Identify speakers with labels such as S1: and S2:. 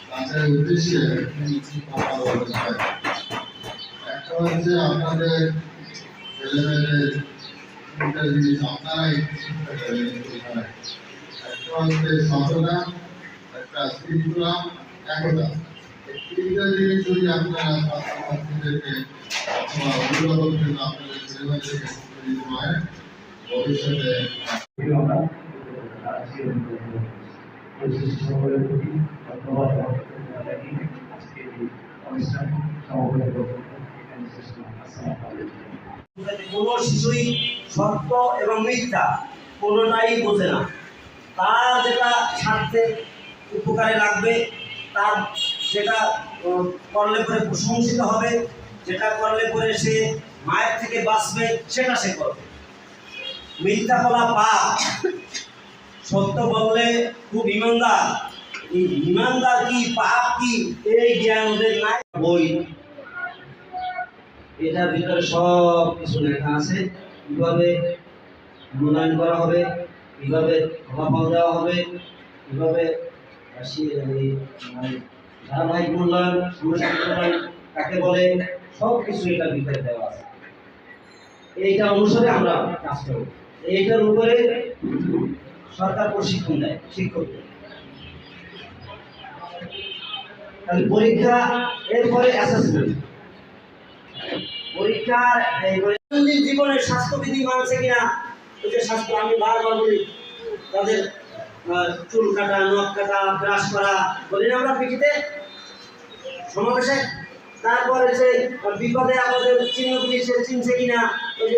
S1: তাদের উদ্দেশ্যে কিছু কথা বলতে চাই। একটা হচ্ছে আপনাদের ছেলেমেয়েদের তিনটা জিনিস আপনারাই শিক্ষা দেবেন। একটা হচ্ছে সততা, একটা শৃঙ্খলা, একতা। এই তিনটা জিনিস যদি আপনারা ছাত্রছাত্রীদেরকে অথবা অভিভাবকদের আপনাদের ছেলেমেয়েদেরকে শিক্ষা দিতে পারেন, ভবিষ্যতে
S2: সকলের প্রতি ধন্যবাদ জানিয়ে আজকে এই অনুষ্ঠান সমবেত
S3: কোনো শিশুই সত্য এবং মিথ্যা কোনোটাই বোঝে না। তার যেটা স্বার্থের উপকারে লাগবে, তার যেটা করলে পরে প্রশংসিত হবে, যেটা করলে পরে সে মায়ের থেকে বাঁচবে, সেটা সে করবে। মিথ্যা বলা পাপ, সত্য বললে খুব ইমানদার। এই ইমানদার কি পাপ কি এই জ্ঞান ওদের নাই। বই এটার ভিতরে সব কিছু লেখা আছে, কিভাবে মূল্যায়ন করা হবে, কিভাবে ফলাফল দেওয়া হবে, কিভাবে ধারাবাহিক মূল্যায়ন, সামষ্টিক মূল্যায়ন কাকে বলে, সব কিছু এটার ভিতরে দেওয়া আছে। এইটা অনুসারে আমরা কাজ করব। এইটার উপরে সরকার প্রশিক্ষণ দেয় শিক্ষকদের। তাহলে পরীক্ষা, এরপরে অ্যাসেসমেন্ট। পরীক্ষার দৈনন্দিন জীবনের স্বাস্থ্যবিধি মানছে কিনা, ওই যে স্বাস্থ্য আমি বারবার বলি, তাদের চুল কাটা, নখ কাটা, ব্রাশ করা বলি না আমরা পিঠিতে সমাবেশে। তারপরে যে বিপদে আপদে চিহ্নগুলি সে চিনছে কিনা, ওই যে